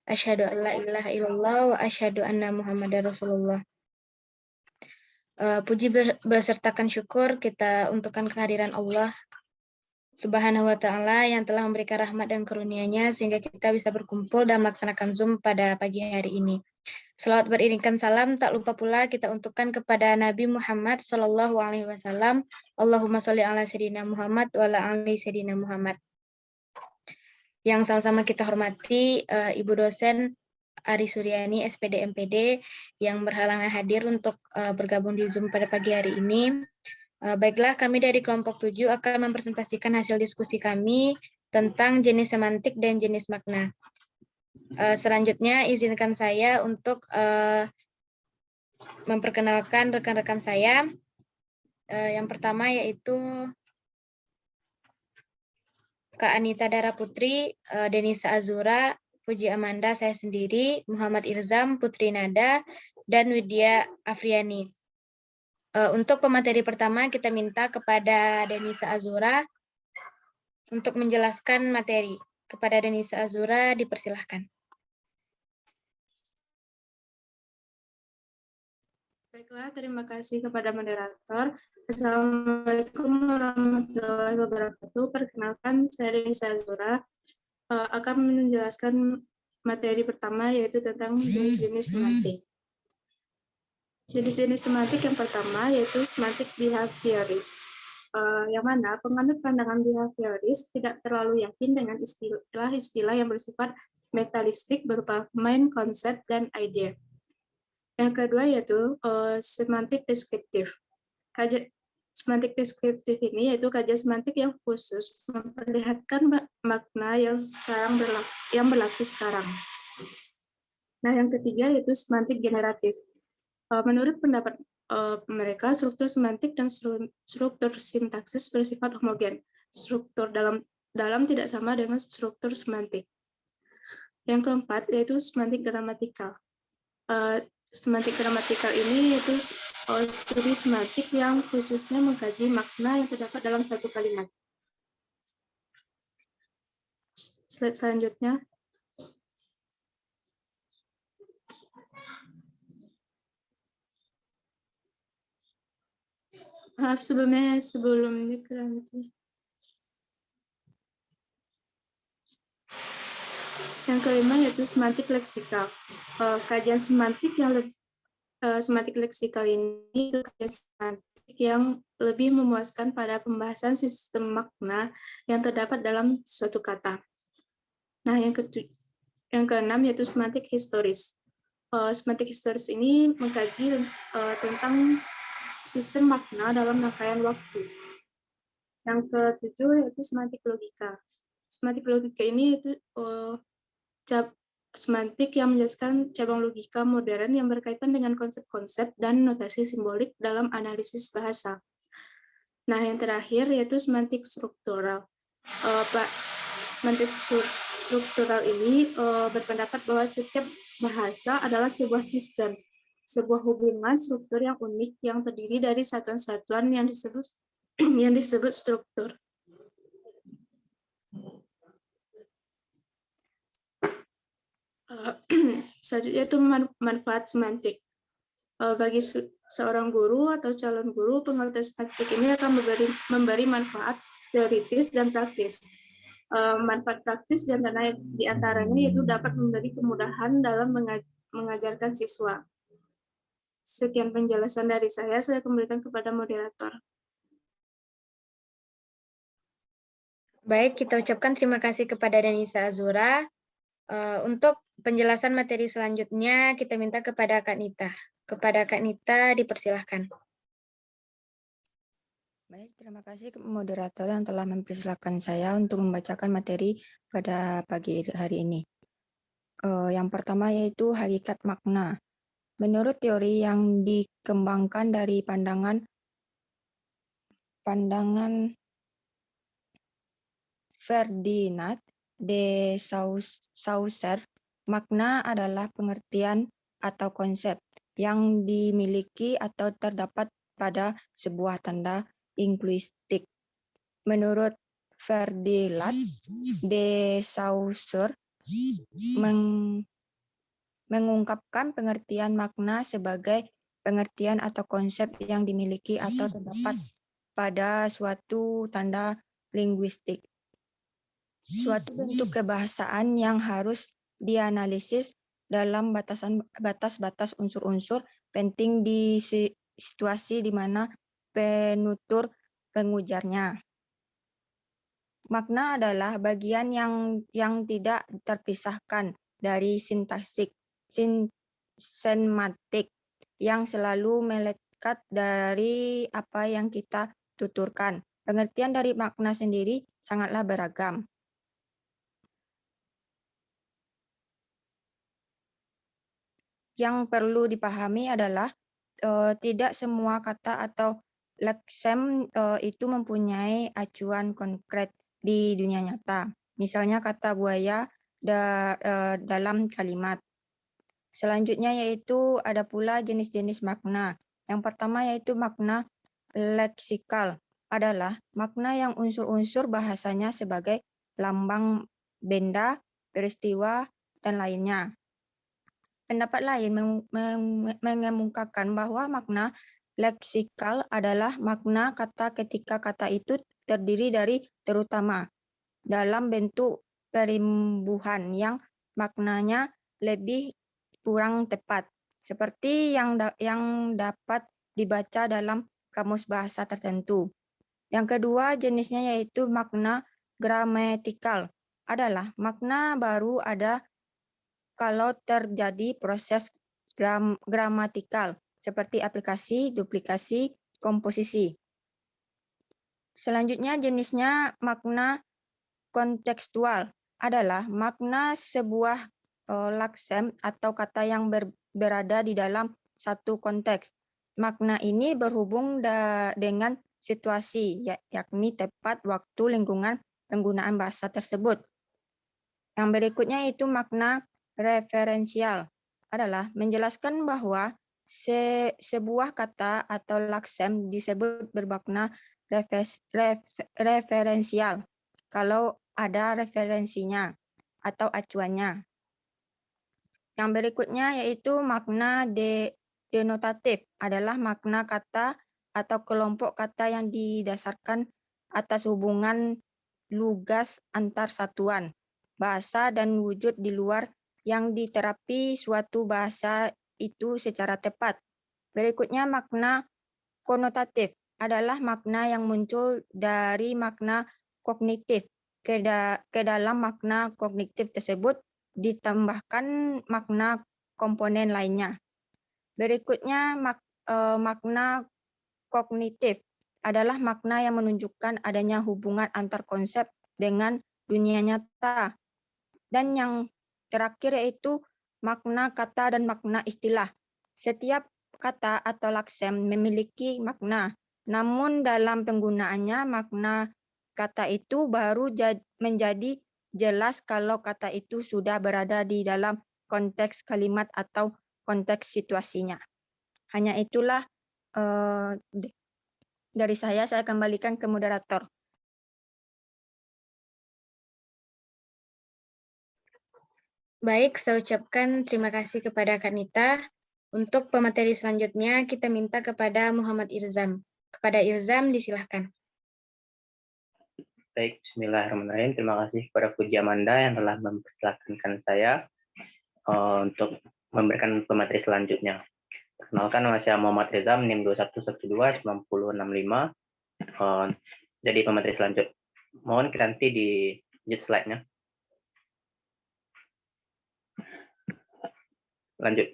Asyhadu an la ilaha illallah wa asyhadu anna Muhammadar Rasulullah. Puji besertakan syukur kita untukkan kehadiran Allah Subhanahu wa Ta'ala yang telah memberikan rahmat dan karunia-Nya sehingga kita bisa berkumpul dan melaksanakan Zoom pada pagi hari ini. Selawat beriringkan salam tak lupa pula kita untukkan kepada Nabi Muhammad Sallallahu Alaihi Wasallam. Allahumma sholli ala sayyidina Muhammad wa ala ali sayyidina Muhammad. Yang sama-sama kita hormati Ibu dosen Ari Suryani, SPD MPD, yang berhalangan hadir untuk bergabung di Zoom pada pagi hari ini. Baiklah, kami dari kelompok 7 akan mempresentasikan hasil diskusi kami tentang jenis semantik dan jenis makna. Selanjutnya, izinkan saya untuk memperkenalkan rekan-rekan saya. Yang pertama yaitu Kak Anita Dara Putri, Denisa Azura, Puji Amanda, saya sendiri, Muhammad Irzam, Putri Nada, dan Widya Afriani. Untuk pemateri pertama, kita minta kepada Denisa Azura untuk menjelaskan materi. Kepada Denisa Azura, dipersilahkan. Baiklah, terima kasih kepada moderator. Assalamualaikum warahmatullahi wabarakatuh. Perkenalkan, saya Denisa Azura akan menjelaskan materi pertama, yaitu tentang jenis-jenis semantik. Jenis-jenis semantik yang pertama yaitu semantik behavioris, yang mana penganut pandangan behavioris tidak terlalu yakin dengan istilah-istilah yang bersifat metalistik berupa main konsep dan ide. Yang kedua yaitu semantik deskriptif. Semantik deskriptif ini yaitu kajian semantik yang khusus memperlihatkan makna yang berlaku sekarang. Nah, yang ketiga yaitu semantik generatif. Menurut pendapat mereka, struktur semantik dan struktur sintaksis bersifat homogen. Struktur dalam tidak sama dengan struktur semantik. Yang keempat yaitu semantik gramatikal. Semantik gramatikal ini yaitu studi semantik yang khususnya mengkaji makna yang terdapat dalam satu kalimat. Slide selanjutnya. Maaf sebelumnya nanti. Yang kelima yaitu semantik leksikal. Kajian semantik semantik leksikal ini itu kajian semantik yang lebih memuaskan pada pembahasan sistem makna yang terdapat dalam suatu kata. Nah, yang keenam yaitu semantik historis. Semantik historis ini mengkaji tentang sistem makna dalam rangkaian waktu. Yang ketujuh yaitu semantik logika. Semantik logika ini yaitu semantik yang menjelaskan cabang logika modern yang berkaitan dengan konsep-konsep dan notasi simbolik dalam analisis bahasa. Nah, yang terakhir yaitu semantik struktural. Semantik struktural ini berpendapat bahwa setiap bahasa adalah sebuah sistem, sebuah hubungan struktur yang unik yang terdiri dari satuan-satuan yang disebut struktur. Selanjutnya itu manfaat semantik. Bagi seorang guru atau calon guru, pengertian semantik ini akan memberi manfaat teoritis dan praktis. Manfaat praktis dan di antaranya yaitu dapat memberi kemudahan dalam mengajarkan siswa. Sekian penjelasan dari saya kembalikan kepada moderator. Baik, kita ucapkan terima kasih kepada Denisa Azura. Untuk penjelasan materi selanjutnya, kita minta kepada Kak Nita. Kepada Kak Nita, dipersilahkan. Baik, terima kasih moderator yang telah mempersilahkan saya untuk membacakan materi pada pagi hari ini. Yang pertama yaitu hakikat makna. Menurut teori yang dikembangkan dari pandangan Ferdinand de Saussure, makna adalah pengertian atau konsep yang dimiliki atau terdapat pada sebuah tanda linguistik. Menurut Ferdinand de Saussure, mengungkapkan pengertian makna sebagai pengertian atau konsep yang dimiliki atau terdapat pada suatu tanda linguistik. Suatu bentuk kebahasaan yang harus dianalisis dalam batas-batas unsur-unsur penting di situasi di mana penutur pengujarnya. Makna adalah bagian yang tidak terpisahkan dari semiotik yang selalu melekat dari apa yang kita tuturkan. Pengertian dari makna sendiri sangatlah beragam. Yang perlu dipahami adalah tidak semua kata atau leksem itu mempunyai acuan konkret di dunia nyata. Misalnya kata buaya dalam kalimat. Selanjutnya yaitu ada pula jenis-jenis makna. Yang pertama yaitu makna leksikal, adalah makna yang unsur-unsur bahasanya sebagai lambang benda, peristiwa, dan lainnya. Pendapat lain mengemukakan bahwa makna leksikal adalah makna kata ketika kata itu terdiri dari terutama dalam bentuk perimbuhan yang maknanya lebih kurang tepat, seperti yang dapat dibaca dalam kamus bahasa tertentu. Yang kedua jenisnya yaitu makna gramatikal, adalah makna baru ada kalau terjadi proses gramatikal seperti aplikasi, duplikasi, komposisi. Selanjutnya jenisnya makna kontekstual, adalah makna sebuah laksem atau kata yang berada di dalam satu konteks. Makna ini berhubung dengan situasi, yakni tepat, waktu, lingkungan penggunaan bahasa tersebut. Yang berikutnya itu makna referensial, adalah menjelaskan bahwa sebuah kata atau laksem disebut bermakna referensial kalau ada referensinya atau acuannya. Yang berikutnya yaitu makna denotatif, adalah makna kata atau kelompok kata yang didasarkan atas hubungan lugas antar satuan bahasa dan wujud di luar yang diterapi suatu bahasa itu secara tepat. Berikutnya makna konotatif, adalah makna yang muncul dari makna kognitif. Ke dalam makna kognitif tersebut ditambahkan makna komponen lainnya. Berikutnya makna kognitif, adalah makna yang menunjukkan adanya hubungan antar konsep dengan dunia nyata. Dan yang terakhir yaitu makna kata dan makna istilah. Setiap kata atau laksem memiliki makna, namun dalam penggunaannya makna kata itu baru menjadi jelas kalau kata itu sudah berada di dalam konteks kalimat atau konteks situasinya. Hanya itulah dari saya kembalikan ke moderator. Baik, saya ucapkan terima kasih kepada Kak Nita. Untuk pemateri selanjutnya, kita minta kepada Muhammad Irzam. Kepada Irzam, disilahkan. Baik, bismillahirrahmanirrahim. Terima kasih kepada Puji Amanda yang telah mempersilahkan saya untuk memberikan pemateri selanjutnya. Perkenalkan, nama saya Muhammad Irzam, NIM 2112-9065. Jadi pemateri selanjutnya. Mohon nanti di slide-nya. Lanjut.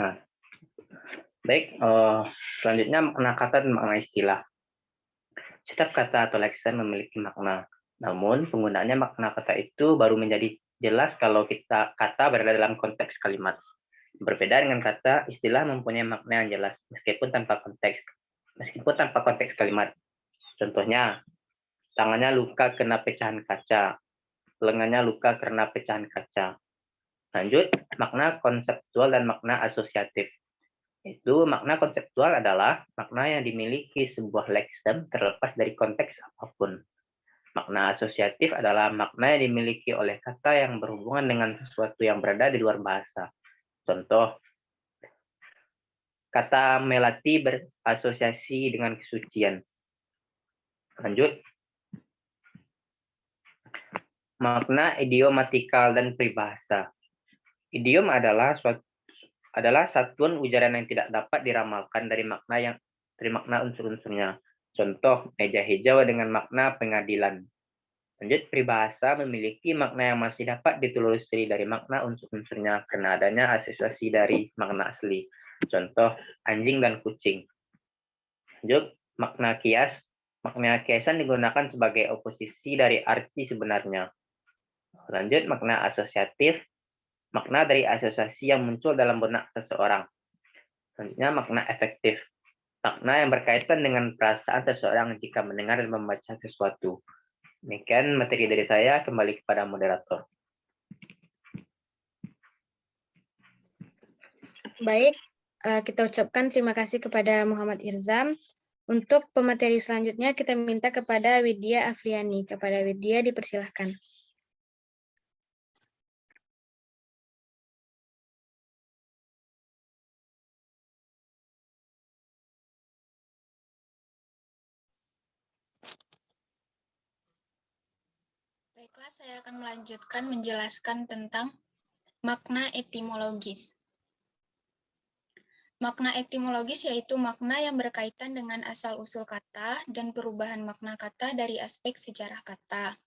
Nah, baik. Selanjutnya makna kata dan makna istilah. Setiap kata atau leksem memiliki makna. Namun penggunaannya makna kata itu baru menjadi jelas kalau kata berada dalam konteks kalimat. Berbeda dengan kata, istilah mempunyai makna yang jelas meskipun tanpa konteks kalimat. Contohnya, tangannya luka kena pecahan kaca, lengannya luka karena pecahan kaca. Lanjut, makna konseptual dan makna asosiatif. Itu makna konseptual adalah makna yang dimiliki sebuah lexem terlepas dari konteks apapun. Makna asosiatif adalah makna yang dimiliki oleh kata yang berhubungan dengan sesuatu yang berada di luar bahasa. Contoh, kata melati berasosiasi dengan kesucian. Lanjut. Makna idiomatikal dan peribahasa. Idiom adalah satuan ujaran yang tidak dapat diramalkan dari makna unsur-unsurnya. Contoh, meja hijau dengan makna pengadilan. Lanjut, peribahasa memiliki makna yang masih dapat ditelusuri dari makna unsur-unsurnya karena adanya asosiasi dari makna asli. Contoh, anjing dan kucing. Lanjut, makna kias. Makna kiasan digunakan sebagai oposisi dari arti sebenarnya. Lanjut, makna asosiatif. Makna dari asosiasi yang muncul dalam benak seseorang. Selanjutnya, makna efektif. Makna yang berkaitan dengan perasaan seseorang jika mendengar dan membaca sesuatu. Demikian materi dari saya, kembali kepada moderator. Baik, kita ucapkan terima kasih kepada Muhammad Irzam. Untuk pemateri selanjutnya kita minta kepada Widya Afriani. Kepada Widya dipersilahkan. Baiklah, saya akan melanjutkan menjelaskan tentang makna etimologis. Makna etimologis yaitu makna yang berkaitan dengan asal-usul kata dan perubahan makna kata dari aspek sejarah kata.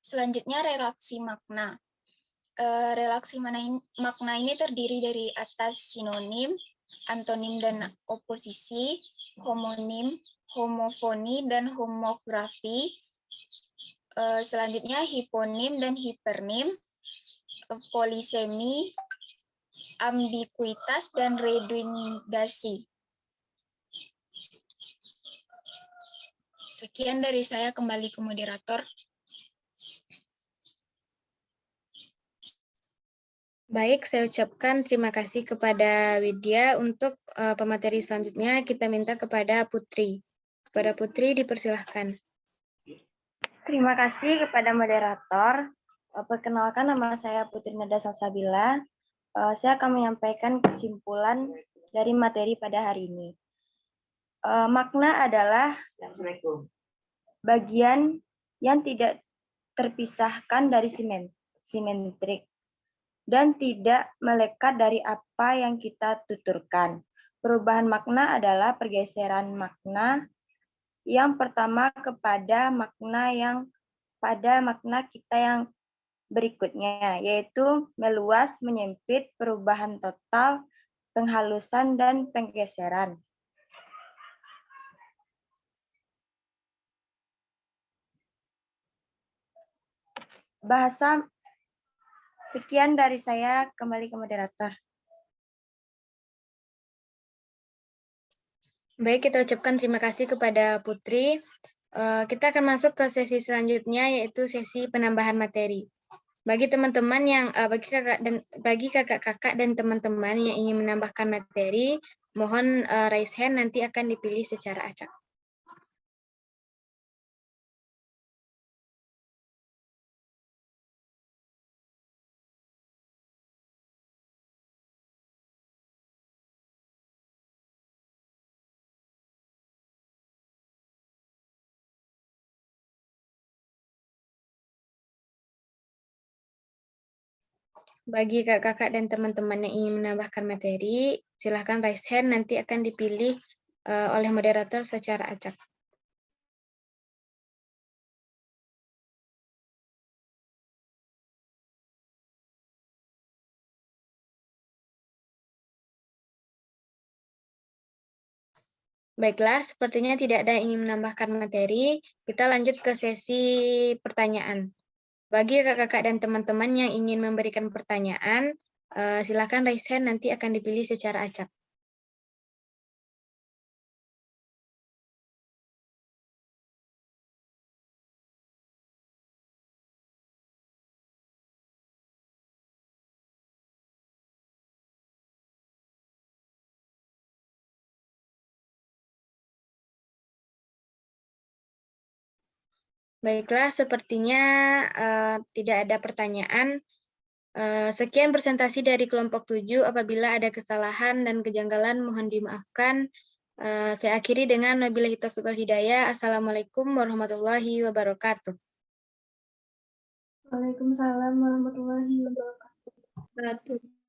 Selanjutnya, relaksi makna. Relaksi makna ini terdiri dari atas sinonim, antonim dan oposisi, homonim, homofoni, dan homografi. Selanjutnya hiponim dan hipernim, polisemi, ambiguitas, dan redundasi. Sekian dari saya, kembali ke moderator. Baik, saya ucapkan terima kasih kepada Widya. Untuk pemateri selanjutnya kita minta kepada Putri. Kepada Putri dipersilahkan. Terima kasih kepada moderator. Perkenalkan, nama saya Putri Nada Salsabila. Saya akan menyampaikan kesimpulan dari materi pada hari ini. Makna adalah bagian yang tidak terpisahkan dari simetrik dan tidak melekat dari apa yang kita tuturkan. Perubahan makna adalah pergeseran makna yang pertama kepada makna kita yang berikutnya, yaitu meluas, menyempit, perubahan total, penghalusan, dan penggeseran. Bahasa. Sekian dari saya, kembali ke moderator. Baik, kita ucapkan terima kasih kepada Putri. Kita akan masuk ke sesi selanjutnya, yaitu sesi penambahan materi. Bagi teman-teman yang bagi kakak-kakak dan teman-teman yang ingin menambahkan materi, mohon raise hand, nanti akan dipilih secara acak. Bagi kakak-kakak dan teman-teman yang ingin menambahkan materi, silahkan raise hand, nanti akan dipilih oleh moderator secara acak. Baiklah, sepertinya tidak ada yang ingin menambahkan materi. Kita lanjut ke sesi pertanyaan. Bagi kakak-kakak dan teman-teman yang ingin memberikan pertanyaan, Silakan raise hand, nanti akan dipilih secara acak. Baiklah, sepertinya tidak ada pertanyaan. Sekian presentasi dari kelompok 7. Apabila ada kesalahan dan kejanggalan mohon dimaafkan. Saya akhiri dengan wabillahi taufiq wal hidayah. Assalamualaikum warahmatullahi wabarakatuh. Waalaikumsalam warahmatullahi wabarakatuh.